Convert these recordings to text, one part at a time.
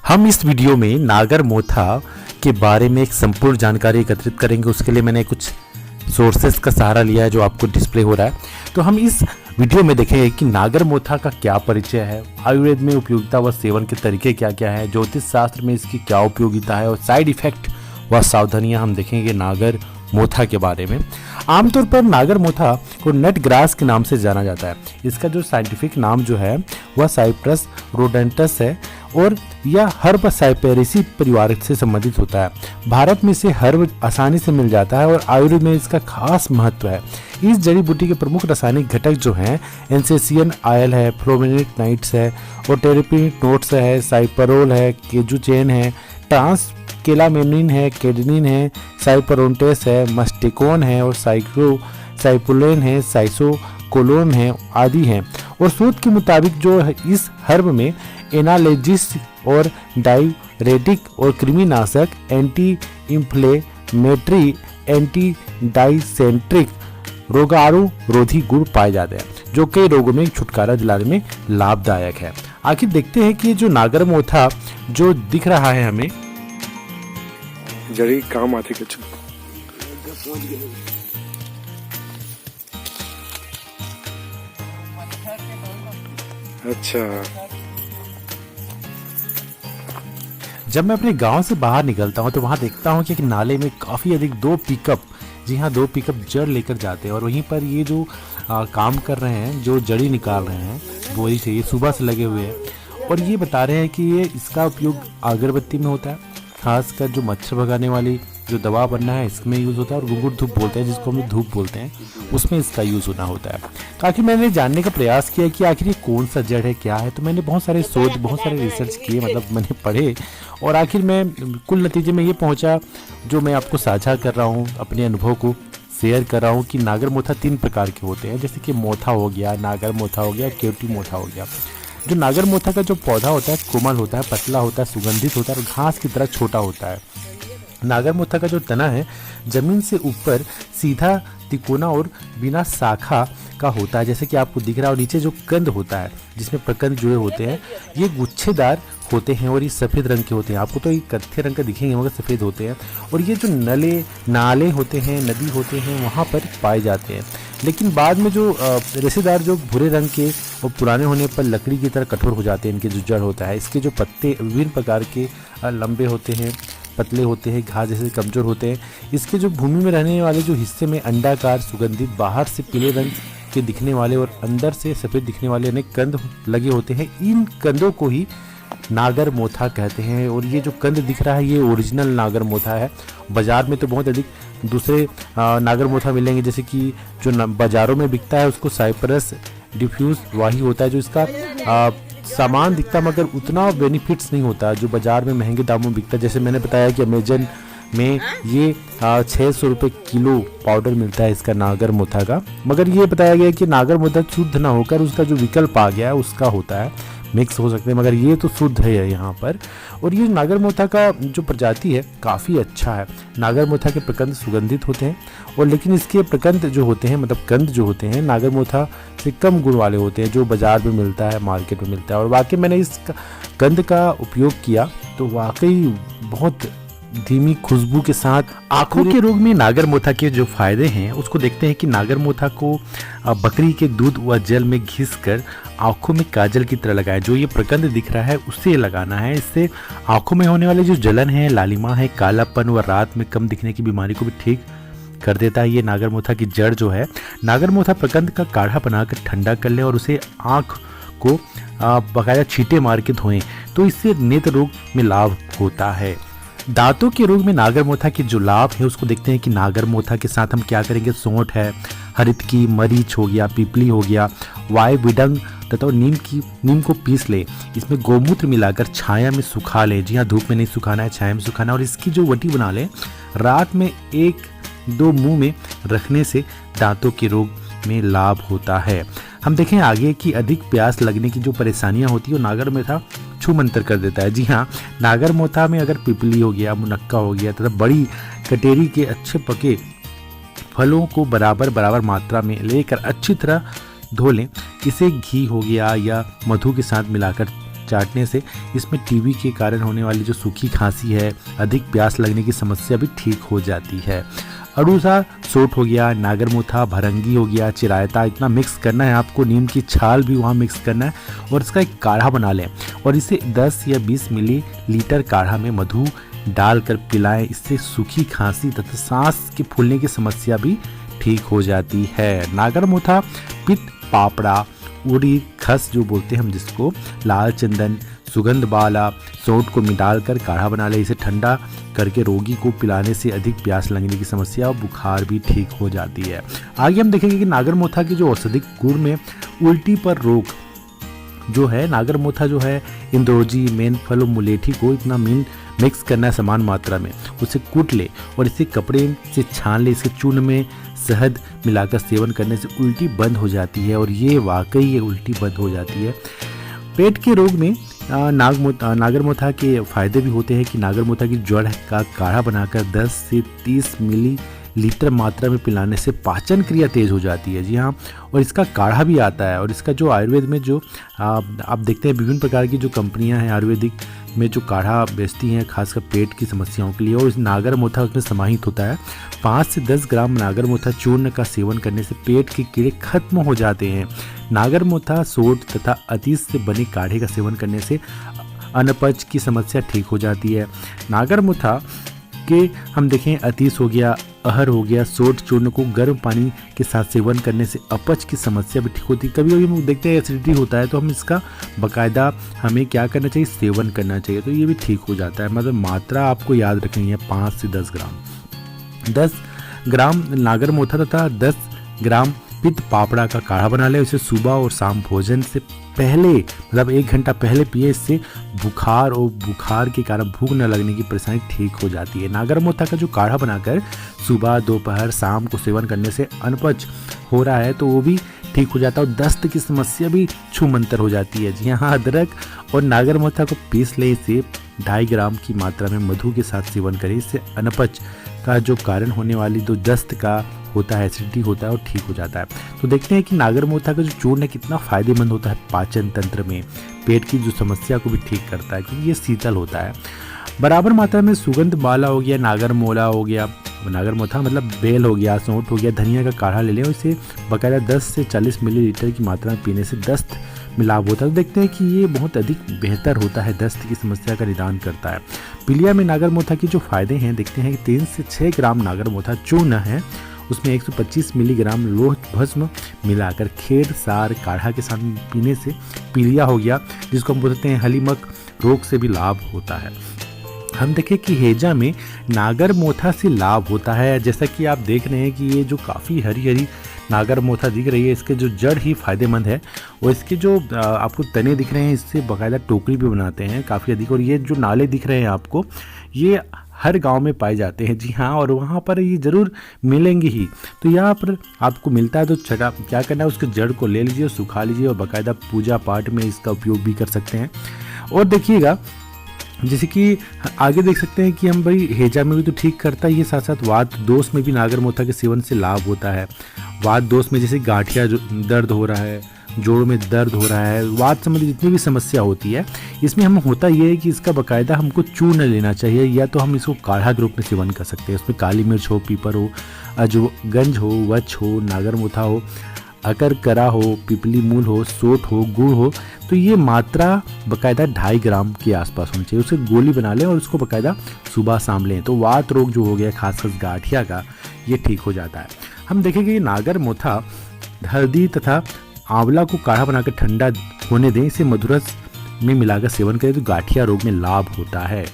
हम इस वीडियो में नागर मोथा के बारे में एक संपूर्ण जानकारी एकत्रित करेंगे। उसके लिए मैंने कुछ सोर्सेस का सहारा लिया है जो आपको डिस्प्ले हो रहा है। तो हम इस वीडियो में देखेंगे कि नागर मोथा का क्या परिचय है, आयुर्वेद में उपयोगिता व सेवन के तरीके क्या क्या है, ज्योतिष शास्त्र में इसकी क्या उपयोगिता है और साइड इफेक्ट व सावधानियां हम देखेंगे नागर मोथा के बारे में। आमतौर पर नागर मोथा को नट ग्रास के नाम से जाना जाता है। इसका जो साइंटिफिक नाम जो है वह साइप्रस रोडेंटस है और यह हर्ब साइपेरेसी परिवार से संबंधित होता है। भारत में इसे हर्ब आसानी से मिल जाता है और आयुर्वेद में इसका खास महत्व है। इस जड़ी बूटी के प्रमुख रासायनिक घटक जो हैं एंसेसियन आयल है, फ्लोमिनेट नाइट्स है और टेरेपिनिक नोट्स है, साइपरोल है, केजुचेन है, ट्रांस केलामेनिन है, केडनिन है, साइपरोन्टेस है, मस्टिकोन है और साइपुलेन है, साइसोकोलोन है आदि हैं। और शोध के मुताबिक जो है इस हर्ब में एनाल्जेसिक और डायरेटिक और कृमिनाशक, एंटी इंफ्लेमेटरी, एंटी डाइसेंट्रिक, रोगाणुरोधी गुण पाए जाते हैं जो कई रोगों में छुटकारा दिलाने में लाभदायक है। आखिर देखते हैं कि जो नागर मोथा जो दिख रहा है हमें जड़ी काम आती कुछ। अच्छा, जब मैं अपने गांव से बाहर निकलता हूं तो वहां देखता हूं कि एक नाले में काफ़ी अधिक दो पिकअप जड़ लेकर जाते हैं और वहीं पर ये जो काम कर रहे हैं, जो जड़ी निकाल रहे हैं बोरी से, ये सुबह से लगे हुए हैं और ये बता रहे हैं कि ये इसका उपयोग अगरबत्ती में होता है, खासकर जो मच्छर भगाने वाली जो दवा बनना है इसमें यूज़ होता है और घुंघुट धूप बोलते हैं जिसको हम धूप बोलते हैं, उसमें इसका यूज़ होना होता है। आखिर मैंने जानने का प्रयास किया कि आखिर ये कौन सा जड़ है, क्या है। तो मैंने बहुत सारे रिसर्च किए, मतलब मैंने पढ़े और आखिर मैं कुल नतीजे में ये पहुंचा जो मैं आपको साझा कर रहा हूँ, अपने अनुभव को शेयर कर रहा हूँ कि नागर मोथा 3 प्रकार के होते हैं, जैसे कि मोथा हो गया, नागर मोथा हो गया, केवटी मोथा हो गया। जो नागर मोथा का जो पौधा होता है कोमल होता है, पतला होता है, सुगंधित होता है और घास की तरह छोटा होता है। नागर मोथा का जो तना है जमीन से ऊपर सीधा, तिकोना और बिना शाखा का होता है, जैसे कि आपको दिख रहा है। और नीचे जो कंद होता है जिसमें प्रकंद जुड़े होते हैं ये गुच्छेदार होते हैं और ये सफ़ेद रंग के होते हैं। आपको तो ये कत्थे रंग का दिखेंगे मगर सफ़ेद होते हैं। और ये जो नाले होते हैं, नदी होते हैं, वहाँ पर पाए जाते हैं। लेकिन बाद में जो रेशेदार जो भूरे रंग के और पुराने होने पर लकड़ी की तरह कठोर हो जाते हैं इनके जो जड़ होता है। इसके जो पत्ते विभिन्न प्रकार के लंबे होते हैं, पतले होते हैं, घास जैसे कमज़ोर होते हैं। इसके जो भूमि में रहने वाले जो हिस्से में अंडाकार, सुगंधित, बाहर से पीले रंग के दिखने वाले और अंदर से सफ़ेद दिखने वाले अनेक कंद लगे होते हैं। इन कंदों को ही नागर मोथा कहते हैं। और ये जो कंद दिख रहा है ये ओरिजिनल नागर मोथा है। बाज़ार में तो बहुत अधिक दूसरे नागर मोथा मिलेंगे, जैसे कि जो बाज़ारों में बिकता है उसको साइप्रस डिफ्यूज वही होता है जो इसका सामान दिखता, मगर उतना बेनिफिट्स नहीं होता जो बाज़ार में महंगे दामों में बिकता है। जैसे मैंने बताया कि अमेजन में ये 600 रुपये किलो पाउडर मिलता है इसका नागर मोथा का। मगर ये बताया गया कि नागर मोथा शुद्ध ना होकर उसका जो विकल्प आ गया है उसका होता है, मिक्स हो सकते हैं, मगर ये तो शुद्ध है यहाँ पर। और ये नागर मोथा का जो प्रजाति है काफ़ी अच्छा है। नागर मोथा के प्रकंद सुगंधित होते हैं और लेकिन इसके प्रकंद जो होते हैं, मतलब कंद जो होते हैं, नागर मोथा से कम गुण वाले होते हैं जो बाज़ार में मिलता है, मार्केट में मिलता है। और वाकई मैंने इस कंद का उपयोग किया तो वाकई बहुत धीमी खुशबू के साथ आंखों के रोग में नागर मोथा के जो फायदे हैं उसको देखते हैं कि नागर मोथा को बकरी के दूध व जल में घिसकर आंखों में काजल की तरह लगाएं। जो ये प्रकंद दिख रहा है उससे लगाना है। इससे आंखों में होने वाले जो जलन है, लालिमा है, कालापन व रात में कम दिखने की बीमारी को भी ठीक कर देता है। ये नागर मोथा की जड़ जो है, नागर मोथा प्रकंद का काढ़ा बनाकर ठंडा कर लें और उसे आँख को बकाया छींटे मार के धोएं तो इससे नेत्र रोग में लाभ होता है। दांतों के रोग में नागर मोथा के जो लाभ है उसको देखते हैं कि नागर मोथा के साथ हम क्या करेंगे। सौंठ है, हरितकी, मरीच हो गया, पीपली हो गया, वाय विडंग तथा नीम को पीस ले। इसमें गोमूत्र मिलाकर छाया में सुखा लें। जी हाँ, धूप में नहीं सुखाना है, छाया में सुखाना है। और इसकी जो वटी बना लें, रात में 1-2 मुंह में रखने से दांतों के रोग में लाभ होता है। हम देखें आगे कि अधिक प्यास लगने की जो परेशानियां होती है वो नागर मोथा छू मंतर कर देता है। जी हाँ, नागर मोथा में अगर पिपली हो गया, मुनक्का हो गया तथा बड़ी कटेरी के अच्छे पके फलों को बराबर मात्रा में लेकर अच्छी तरह धो लें। इसे घी हो गया या मधु के साथ मिलाकर चाटने से इसमें टीबी के कारण होने वाली जो सूखी खांसी है, अधिक प्यास लगने की समस्या भी ठीक हो जाती है। अड़ूसा, सोट हो गया, नागरमोथा, भरंगी हो गया, चिरायता, इतना मिक्स करना है आपको, नीम की छाल भी वहाँ मिक्स करना है और इसका एक काढ़ा बना लें और इसे 10 या 20 मिलीलीटर काढ़ा में मधु डालकर पिलाएं। इससे सूखी खांसी तथा सांस के फूलने की समस्या भी ठीक हो जाती है। नागरमोथा, पित्त, पापड़ा, उड़ी, खस जो बोलते हैं हम जिसको, लाल चंदन, सुगंध बाला, सोंठ को मिलाकर काढ़ा बना ले। इसे ठंडा करके रोगी को पिलाने से अधिक प्यास लगने की समस्या और बुखार भी ठीक हो जाती है। आगे हम देखेंगे कि नागरमोथा की जो औषधिक गुण में उल्टी पर रोक जो है, नागरमोथा जो है इंद्रोजी, मेनफल और मुलेठी को इतना मिक्स करना है समान मात्रा में, उसे कूट ले और इसे कपड़े से छान ले। इसके चूर्ण में शहद मिलाकर सेवन करने से उल्टी बंद हो जाती है और ये वाकई ये उल्टी बंद हो जाती है। पेट के रोग में नागरमोथा के फायदे भी होते हैं कि नागरमोथा की जड़ का काढ़ा बनाकर 10 से 30 मिलीलीटर मात्रा में पिलाने से पाचन क्रिया तेज हो जाती है। जी हाँ, और इसका काढ़ा भी आता है और इसका जो आयुर्वेद में जो आप देखते हैं विभिन्न प्रकार की जो कंपनियां हैं आयुर्वेदिक में जो काढ़ा बेचती हैं खासकर पेट की समस्याओं के लिए, और इस नागरमोथा उसमें समाहित होता है। 5 से 10 ग्राम नागरमोथा चूर्ण का सेवन करने से पेट के कीड़े खत्म हो जाते हैं। नागरमोथा, सोंठ तथा अतीस से बने काढ़े का सेवन करने से अनपच की समस्या ठीक हो जाती है। नागरमोथा के हम देखें अतीस हो गया, अहर हो गया, सोंठ चूर्ण को गर्म पानी के साथ सेवन करने से अपच की समस्या भी ठीक होती है। कभी कभी हम देखते हैं एसिडिटी होता है तो हम इसका बाकायदा हमें क्या करना चाहिए, सेवन करना चाहिए, तो ये भी ठीक हो जाता है। मतलब मात्रा आपको याद रखनी है 5 से 10 ग्राम। 10 ग्राम नागरमोथा तथा 10 ग्राम पित्त पापड़ा का काढ़ा बना ले। उसे सुबह और शाम भोजन से पहले मतलब 1 घंटा पहले पिए। इससे बुखार और बुखार के कारण भूख न लगने की परेशानी ठीक हो जाती है। नागरमोथा का जो काढ़ा बनाकर सुबह, दोपहर, शाम को सेवन करने से अनपच हो रहा है तो वो भी ठीक हो जाता है और दस्त की समस्या भी छूमंतर हो जाती है। जी हाँ, अदरक और नागरमोथा को पीस ले, इसे 2.5 ग्राम की मात्रा में मधु के साथ सेवन करें। इससे अनपच का जो कारण होने वाली जो दस्त का होता है, एसिडिटी होता है, और ठीक हो जाता है। तो देखते हैं कि नागरमोथा का जो चूर्ण है कितना फायदेमंद होता है पाचन तंत्र में, पेट की जो समस्या को भी ठीक करता है क्योंकि ये शीतल होता है। बराबर मात्रा में सुगंध बाला हो गया, नागरमोला हो गया, नागरमोथा मतलब बेल हो गया, सौंठ हो गया, धनिया का काढ़ा ले लें और इसे बाकायदा 10 से 40 मिलीलीटर की मात्रा में पीने से दस्त में लाभ होता है। तो देखते हैं कि ये बहुत अधिक बेहतर होता है, दस्त की समस्या का निदान करता है। पीलिया में नागरमोथा के जो फायदे हैं देखते हैं कि 3 से 6 ग्राम नागरमोथा चूर्ण है, उसमें 125 मिलीग्राम लोह भस्म मिलाकर खेर सार काढ़ा के साथ पीने से पीलिया हो गया, जिसको हम बोलते हैं हलीमक रोग से भी लाभ होता है। हम देखें कि हैजा में नागरमोथा से लाभ होता है। जैसा कि आप देख रहे हैं कि ये जो काफ़ी हरी हरी नागरमोथा दिख रही है, इसके जो जड़ ही फायदेमंद है और इसके जो आपको तने दिख रहे हैं, इससे बाकायदा टोकरी भी बनाते हैं काफ़ी अधिक। और ये जो नाले दिख रहे हैं आपको, ये हर गांव में पाए जाते हैं। जी हाँ, और वहाँ पर ये ज़रूर मिलेंगे ही। तो यहाँ पर आपको मिलता है तो छटा क्या करना है, उसके जड़ को ले लीजिए, सुखा लीजिए और बाकायदा पूजा पाठ में इसका उपयोग भी कर सकते हैं। और देखिएगा जैसे कि आगे देख सकते हैं कि हम भाई हैजा में भी तो ठीक करता है, ये साथ साथ वात दोष में भी नागरमोथा के सेवन से लाभ होता है। वात दोष में जैसे गांठिया दर्द हो रहा है, जोड़ों में दर्द हो रहा है, वात संबंधी जितनी भी समस्या होती है, इसमें हम होता ये है कि इसका बाकायदा हमको चूर्ण लेना चाहिए, या तो हम इसको काढ़ा के रूप में सेवन कर सकते हैं। उसमें काली मिर्च हो, पीपर हो, अजगंज हो, वच हो, नागरमोथा हो, अकरकरा हो, पिपली मूल हो, सोट हो, गुड़ हो, तो ये मात्रा बाकायदा 2.5 ग्राम के आसपास होनी चाहिए। उसे गोली बना लें और उसको बाकायदा सुबह शाम लें, तो वात रोग जो हो गया खासकर गांठिया का, ये ठीक हो जाता है। हम देखेंगे कि नागरमोथा हल्दी तथा आंवला को काढ़ा बनाकर ठंडा होने दें, इसे मधुरस में मिलाकर सेवन करें तो गांठिया रोग में लाभ होता है।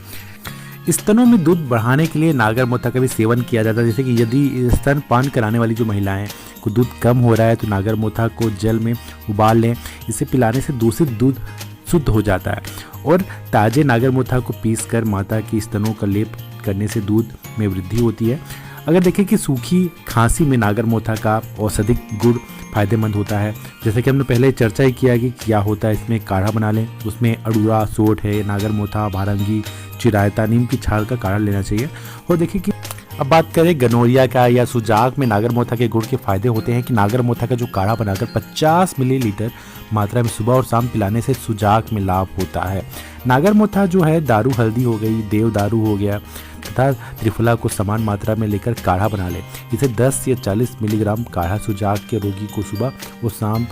स्तनों में दूध बढ़ाने के लिए नागरमोथा का भी सेवन किया जाता है। जैसे कि यदि स्तनपान कराने वाली जो महिलाएं को दूध कम हो रहा है तो नागरमोथा को जल में उबाल लें, इसे पिलाने से दूषित दूध शुद्ध हो जाता है। और ताजे नागरमोथा को पीसकर माता की स्तनों का लेप करने से दूध में वृद्धि होती है। अगर देखें कि सूखी खांसी में नागरमोथा का औषधिक गुण फायदेमंद होता है। जैसे कि हमने पहले चर्चा ही किया कि क्या होता है, इसमें काढ़ा बना लें, उसमें अड़ूरा, सोट है, नागरमोथा, भारंगी, चिरायता, नीम की छाल का काढ़ा लेना चाहिए। और देखिए कि अब बात करें गनोरिया का या सुजाक में नागरमोथा के गुण के फायदे होते हैं कि नागरमोथा का जो काढ़ा बनाकर 50 मिलीलीटर मात्रा में सुबह और शाम पिलाने से सुजाक में लाभ होता है। नागरमोथा जो है दारू हल्दी हो गई, देव दारू हो गया तथा त्रिफला को समान मात्रा में लेकर काढ़ा बना ले। इसे 10 या 40 मिलीग्राम काढ़ा सुजाक के रोगी को सुबह और शाम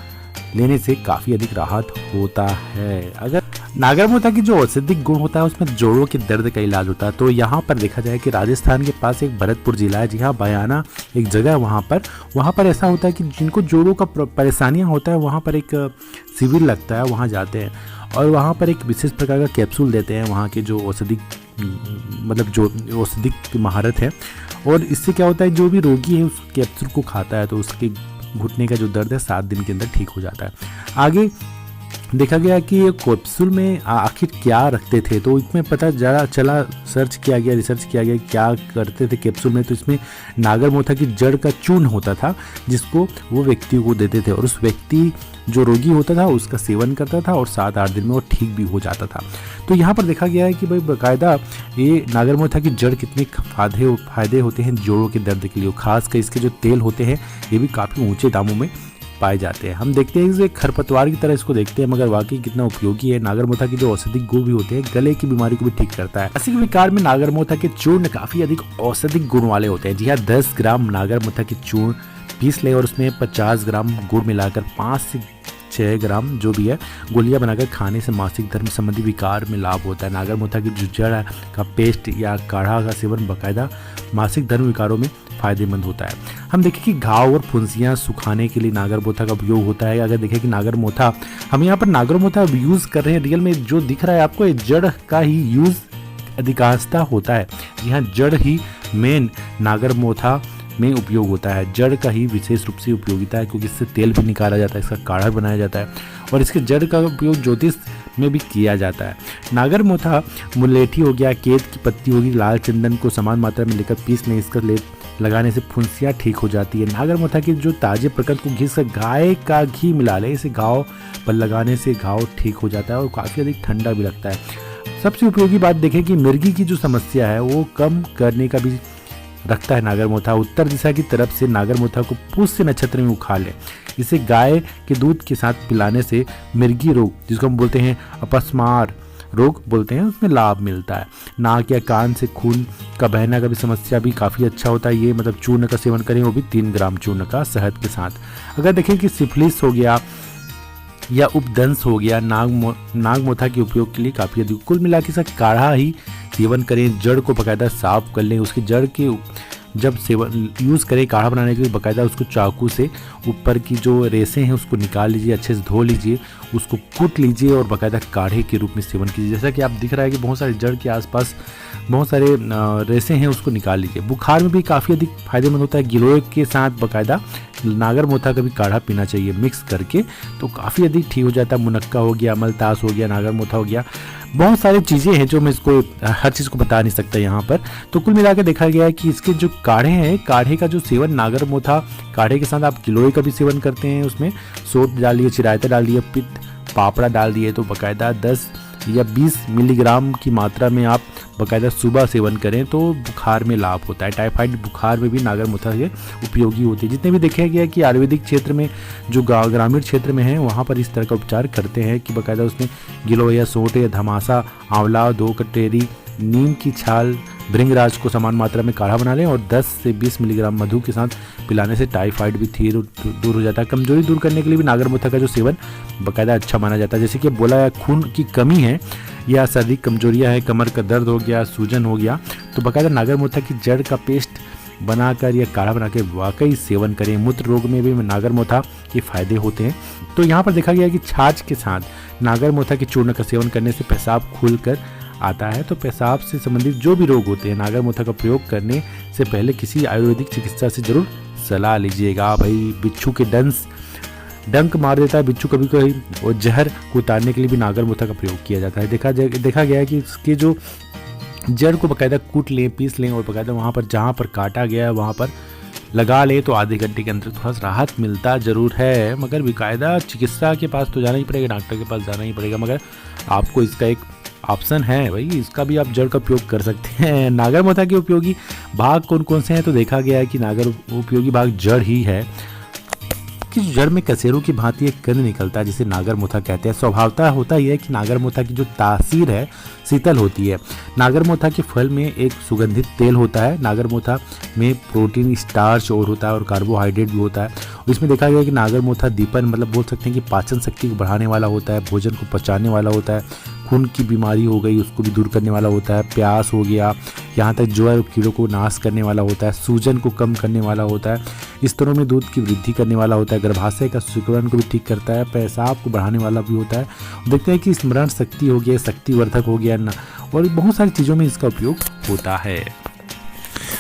लेने से काफ़ी अधिक राहत होता है। अगर नागरमोथा की जो औषधिक गुण होता है उसमें जोड़ों के दर्द का इलाज होता है। तो यहाँ पर देखा जाए कि राजस्थान के पास एक भरतपुर जिला है, जी हाँ, बयाना एक जगह है। वहाँ पर ऐसा होता है कि जिनको जोड़ों का परेशानियाँ होता है वहाँ पर एक शिविर लगता है, वहाँ जाते हैं और वहाँ पर एक विशेष प्रकार का कैप्सूल देते हैं वहाँ के जो औषधिक मतलब जो औषधिक महारत है। और इससे क्या होता है, जो भी रोगी है उस कैप्सूल को खाता है तो उसके घुटने का जो दर्द है 7 दिन के अंदर ठीक हो जाता है। आगे देखा गया कि ये कैप्सूल में आखिर क्या रखते थे, तो इसमें पता चला सर्च किया गया, रिसर्च किया गया क्या करते थे कैप्सूल में। तो इसमें नागरमोथा की जड़ का चूर्ण होता था जिसको वो व्यक्ति को देते थे और उस व्यक्ति जो रोगी होता था उसका सेवन करता था और 7-8 दिन में वो ठीक भी हो जाता था। तो यहाँ पर देखा गया है कि भाई बाकायदा ये नागरमोथा की जड़ कितने फायदे होते हैं जोड़ों के दर्द के लिए। खासकर इसके जो तेल होते हैं ये भी काफ़ी ऊंचे दामों में पाए जाते हैं। हम देखते हैं इसे खरपतवार की तरह इसको देखते हैं, मगर वाकई कितना उपयोगी है। नागरमोथा की जो औषधिक गुण भी होते हैं गले की बीमारी को भी ठीक करता है। मानसिक विकार में नागरमोथा के चूर्ण काफी अधिक औषधिक गुण वाले होते हैं। जी हाँ, 10 ग्राम नागरमोथा की चूर्ण पीस ले और उसमें 50 ग्राम गुड़ मिलाकर 5 से 6 ग्राम जो भी है गोलियां बनाकर खाने से मासिक धर्म संबंधी विकार में लाभ होता है। नागरमोथा की जो जड़ का पेस्ट या काढ़ा का सेवन बाकायदा मासिक धर्म विकारों में फायदेमंद होता है। हम देखें कि घाव और फुंसियाँ सुखाने के लिए नागरमोथा का उपयोग होता है। अगर देखें कि नागरमोथा हम यहाँ पर नागरमोथा यूज़ कर रहे हैं, रियल में जो दिख रहा है आपको ये जड़ का ही यूज़ अधिकांशता होता है। यहाँ जड़ ही मेन नागरमोथा में उपयोग होता है, जड़ का ही विशेष रूप से उपयोगिता है क्योंकि इससे तेल भी निकाला जाता है, इसका काढ़ा बनाया जाता है और इसके जड़ का उपयोग ज्योतिष में भी किया जाता है। नागरमोथा मुलेठी हो गया, केत की पत्ती होगी, लाल चंदन को समान मात्रा में लेकर पीस लें, इसका लेप लगाने से फुंसियाँ ठीक हो जाती है। नागरमोथा के जो ताजे प्रकट को घिस कर गाय का घी मिला ले, इसे घाव पर लगाने से घाव ठीक हो जाता है और काफ़ी अधिक ठंडा भी लगता है। सबसे उपयोगी बात देखें कि मिर्गी की जो समस्या है वो कम करने का भी रखता है नागरमोथा। उत्तर दिशा की तरफ से नागरमोथा को पुष्य नक्षत्र में उखाड़ लें, इसे गाय के दूध के साथ पिलाने से मिर्गी रोग जिसको हम बोलते हैं अपस्मार रोग बोलते हैं उसमें लाभ मिलता है। नाक या कान से खून का बहना का भी समस्या भी काफ़ी अच्छा होता है। ये मतलब चूर्ण का सेवन करें, वो भी 3 ग्राम चूर्ण का शहद के साथ। अगर देखें कि सिफिलिस हो गया या उपदंश हो गया, नागमोथा के उपयोग के लिए काफ़ी अधिक। कुल मिला के इसका काढ़ा ही सेवन करें, जड़ को बाकायदा साफ कर लें, उसकी जड़ के जब सेवन यूज़ करें काढ़ा बनाने के लिए बाकायदा उसको चाकू से ऊपर की जो रेसे हैं उसको निकाल लीजिए, अच्छे से धो लीजिए, उसको कूट लीजिए और बाकायदा काढ़े के रूप में सेवन कीजिए। जैसा कि आप दिख रहा है कि बहुत सारे जड़ के आसपास बहुत सारे रेसे हैं उसको निकाल लीजिए। बुखार में भी काफ़ी अधिक फायदेमंद होता है। गिलोय के साथ बाकायदा नागरमोथा का भी काढ़ा पीना चाहिए मिक्स करके, तो काफ़ी अधिक ठीक हो जाता है। मुनक्का हो गया, मलतास हो गया, नागरमोथा हो गया, बहुत सारी चीज़ें हैं जो मैं इसको हर चीज़ को बता नहीं सकता यहाँ पर। तो कुल मिलाकर देखा गया है कि इसके जो काढ़े हैं, काढ़े का जो सेवन नागरमोथा काढ़े के साथ आप गिलोय का भी सेवन करते हैं, उसमें सोंठ डाल दिए, चिरायता डाल दिए, पित्त पापड़ा डाल दिए, तो बाकायदा 10 या 20 मिलीग्राम की मात्रा में आप बाकायदा सुबह सेवन करें तो बुखार में लाभ होता है। टाइफाइड बुखार में भी नागरमोथा के उपयोगी होती है। जितने भी देखा गया कि आयुर्वेदिक क्षेत्र में जो ग्रामीण क्षेत्र में है वहाँ पर इस तरह का उपचार करते हैं कि बाकायदा उसमें गिलोय या सोंठ या धमासा, आंवला, 2 कटेरी नीम की छाल, भृंगराज को समान मात्रा में काढ़ा बना लें और 10 से 20 मिलीग्राम मधु के साथ पिलाने से टाइफाइड भी दूर हो जाता है। कमजोरी दूर करने के लिए भी नागरमोथा का जो सेवन बाकायदा अच्छा माना जाता है। जैसे कि बोला है खून की कमी है या शारीरिक कमजोरियाँ है, कमर का दर्द हो गया, सूजन हो गया, तो बाकायदा नागरमोथा की जड़ का पेस्ट बनाकर या काढ़ा बना के वाकई सेवन करें। मूत्र रोग में भी नागरमोथा के फायदे होते हैं। तो यहाँ पर देखा गया कि छाछ के साथ नागरमोथा के चूर्ण का सेवन करने से पेशाब खुलकर आता है। तो पेशाब से संबंधित जो भी रोग होते हैं नागरमोथा का प्रयोग करने से पहले किसी आयुर्वेदिक चिकित्सा से जरूर सलाह लीजिएगा। भाई बिच्छू के डंक मार देता है बिच्छू कभी कभी, और जहर को उतारने के लिए भी नागरमोथा का प्रयोग किया जाता है। देखा गया है कि इसके जो जड़ को बाकायदा कूट लें, पीस लें और बाकायदा वहाँ पर जहाँ पर काटा गया है वहाँ पर लगा ले तो आधे घंटे के अंदर थोड़ा सा राहत मिलता जरूर है। मगर बाकायदा चिकित्सा के पास तो जाना ही पड़ेगा, डॉक्टर के पास जाना ही पड़ेगा। मगर आपको इसका एक ऑप्शन है भाई, इसका भी आप जड़ का उपयोग कर सकते हैं। नागरमोथा के उपयोगी भाग कौन कौन से हैं, तो देखा गया है कि उपयोगी भाग जड़ ही है। इसकी जड़ में कसेरों की भांति एक कंद निकलता है जिसे नागरमोथा कहते हैं। स्वभावतः होता यह है कि नागरमोथा की जो तासीर है शीतल होती है। नागरमोथा के फल में एक सुगंधित तेल होता है। नागरमोथा में प्रोटीन, स्टार्च और होता है और कार्बोहाइड्रेट भी होता है। इसमें देखा गया है कि नागरमोथा दीपन मतलब बोल सकते हैं कि पाचन शक्ति को बढ़ाने वाला होता है, भोजन को पचाने वाला होता है, खून की बीमारी हो गई उसको भी दूर करने वाला होता है, प्यास हो गया, यहाँ तक ज्वर कीड़ों को नाश करने वाला होता है, सूजन को कम करने वाला होता है, स्तनों में दूध की वृद्धि करने वाला होता है, गर्भाशय का सिकुड़न को भी ठीक करता है, पेशाब को बढ़ाने वाला भी होता है। देखते हैं कि स्मरण शक्ति हो गया, शक्तिवर्धक हो गया ना, और बहुत सारी चीज़ों में इसका उपयोग होता है।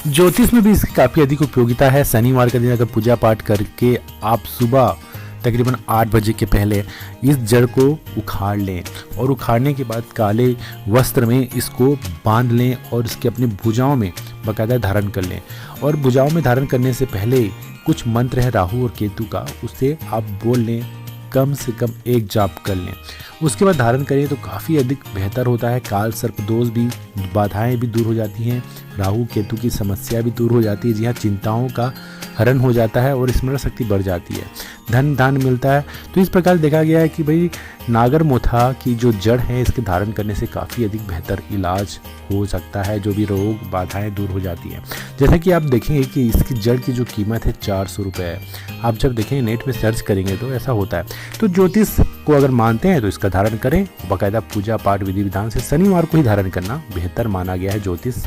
ज्योतिष में भी इसकी काफ़ी अधिक उपयोगिता है। शनिवार का दिन अगर पूजा पाठ करके आप सुबह तकरीबन 8 बजे के पहले इस जड़ को उखाड़ लें और उखाड़ने के बाद काले वस्त्र में इसको बांध लें और इसके अपनी भुजाओं में बाकायदा धारण कर लें। और भुजाओं में धारण करने से पहले कुछ मंत्र है राहु और केतु का, उससे आप बोल लें, कम से कम 1 जाप कर लें। उसके बाद धारण करें तो काफ़ी अधिक बेहतर होता है। काल सर्प दोष भी, बाधाएं भी दूर हो जाती हैं, राहु केतु की समस्या भी दूर हो जाती है। जी हाँ, चिंताओं का हरण हो जाता है और स्मरण शक्ति बढ़ जाती है, धन दान मिलता है। तो इस प्रकार देखा गया है कि भाई नागरमोथा की जो जड़ है इसके धारण करने से काफ़ी अधिक बेहतर इलाज हो सकता है, जो भी रोग बाधाएं दूर हो जाती हैं। जैसा कि आप देखेंगे कि इसकी जड़ की जो कीमत है 400 रुपये है। आप जब देखेंगे नेट में सर्च करेंगे तो ऐसा होता है। तो ज्योतिष को अगर मानते हैं तो इसका धारण करें। बाकायदा पूजा पाठ विधि विधान से शनिवार को ही धारण करना बेहतर माना गया है ज्योतिष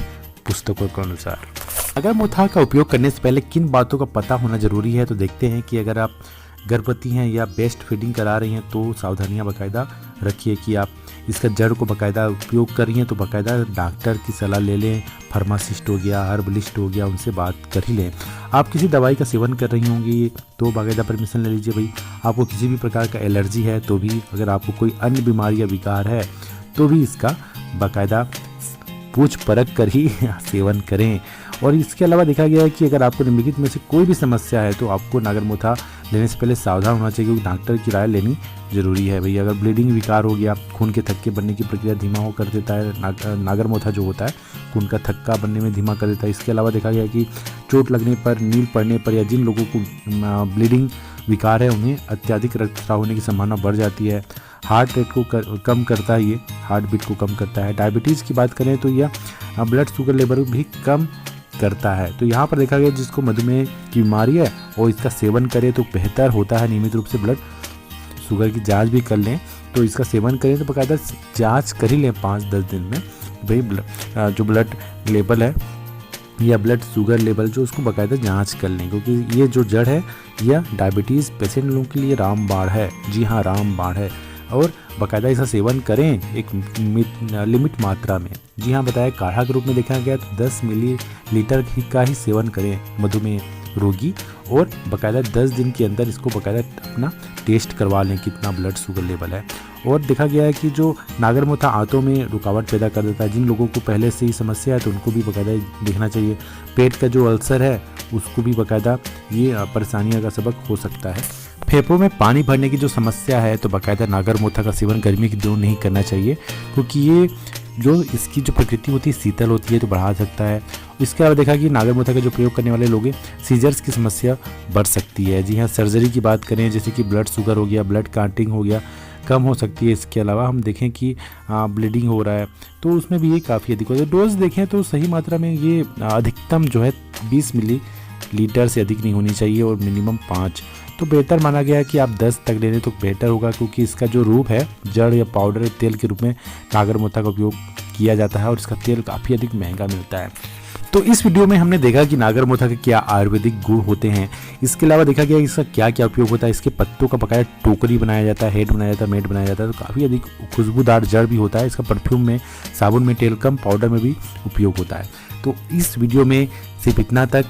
पुस्तकों के अनुसार। नागरमोथा का उपयोग करने से पहले किन बातों का पता होना जरूरी है, तो देखते हैं कि अगर आप गर्भवती हैं या बेस्ट फीडिंग करा रही हैं तो सावधानियां बाकायदा रखिए कि आप इसका जड़ को बाकायदा उपयोग कर रही हैं तो बाकायदा डॉक्टर की सलाह ले लें। फार्मासिस्ट हो गया, हर्बलिस्ट हो गया, उनसे बात कर ही लें। आप किसी दवाई का सेवन कर रही होंगी तो बाकायदा परमिशन ले लीजिए। भाई आपको किसी भी प्रकार का एलर्जी है तो भी, अगर आपको कोई अन्य बीमारी या विकार है तो भी इसका बाकायदा पूछ परख कर ही सेवन करें। और इसके अलावा देखा गया है कि अगर आपको निम्नलिखित में से कोई भी समस्या है तो आपको नागरमोथा लेने से पहले सावधान होना चाहिए, क्योंकि डॉक्टर की राय लेनी जरूरी है। भैया अगर ब्लीडिंग विकार हो गया, खून के थक्के बनने की प्रक्रिया धीमा हो कर देता है, नागरमोथा जो होता है खून का थक्का बनने में धीमा कर देता है। इसके अलावा देखा गया है कि चोट लगने पर, नील पड़ने पर या जिन लोगों को ब्लीडिंग विकार है उन्हें अत्यधिक रक्तस्राव होने की संभावना बढ़ जाती है। हार्ट रेट को कम करता है, ये हार्ट बीट को कम करता है। डायबिटीज़ की बात करें तो यह ब्लड शुगर लेवल भी कम करता है। तो यहाँ पर देखा गया जिसको मधुमेह की बीमारी है और इसका सेवन करे तो बेहतर होता है। नियमित रूप से ब्लड शुगर की जांच भी कर लें, तो इसका सेवन करें तो बाकायदा जांच कर ही लें 5-10 दिन में। भाई जो ब्लड लेवल है या ब्लड शुगर लेवल जो उसको बाकायदा जांच कर लें, क्योंकि ये जो जड़ है यह डायबिटीज़ पेशेंट लोगों के लिए रामबाण है। जी हाँ, रामबाण है। और बाकायदा इसका सेवन करें एक लिमिट मात्रा में। जी हाँ, बताया काढ़ा के रूप में देखा गया तो 10 मिलीलीटर का ही सेवन करें मधुमेह रोगी, और बाकायदा 10 दिन के अंदर इसको बाकायदा अपना टेस्ट करवा लें कितना ब्लड शुगर लेवल है। और देखा गया है कि जो नागरमोथा आंतों में रुकावट पैदा कर देता है, जिन लोगों को पहले से ही समस्या है तो उनको भी बाकायदा देखना चाहिए। पेट का जो अल्सर है उसको भी बाकायदा ये परेशानियों का सबक हो सकता है। फेफड़ों में पानी भरने की जो समस्या है तो बाकायदा नागरमोथा का सेवन गर्मी के दिनों नहीं करना चाहिए, क्योंकि ये जो इसकी जो प्रकृति होती है शीतल होती है तो बढ़ा सकता है। इसके अलावा देखा कि नागरमोथा का जो प्रयोग करने वाले लोग हैं सीजर्स की समस्या बढ़ सकती है। जी हाँ, सर्जरी की बात करें जैसे कि ब्लड शुगर हो गया, ब्लड क्लॉटिंग हो गया, कम हो सकती है। इसके अलावा हम देखें कि ब्लीडिंग हो रहा है तो उसमें भी ये काफ़ी अधिक होता है। डोज देखें तो सही मात्रा में ये अधिकतम जो है 20 मिलीलीटर से अधिक नहीं होनी चाहिए और मिनिमम 5। तो बेहतर माना गया है कि आप 10 तक ले लें तो बेहतर होगा, क्योंकि इसका जो रूप है जड़ या पाउडर तेल के रूप में नागरमोथा का उपयोग किया जाता है और इसका तेल काफ़ी अधिक महंगा मिलता है। तो इस वीडियो में हमने देखा कि नागरमोथा के क्या आयुर्वेदिक गुण होते हैं। इसके अलावा देखा गया इसका क्या क्या उपयोग होता है। इसके पत्तों का बकाया टोकरी बनाया जाता है, हेड बनाया जाता है, मेट बनाया जाता है। तो काफ़ी अधिक खुशबूदार जड़ भी होता है। इसका परफ्यूम में, साबुन में, टेलकम पाउडर में भी उपयोग होता है। तो इस वीडियो में सिर्फ इतना तक।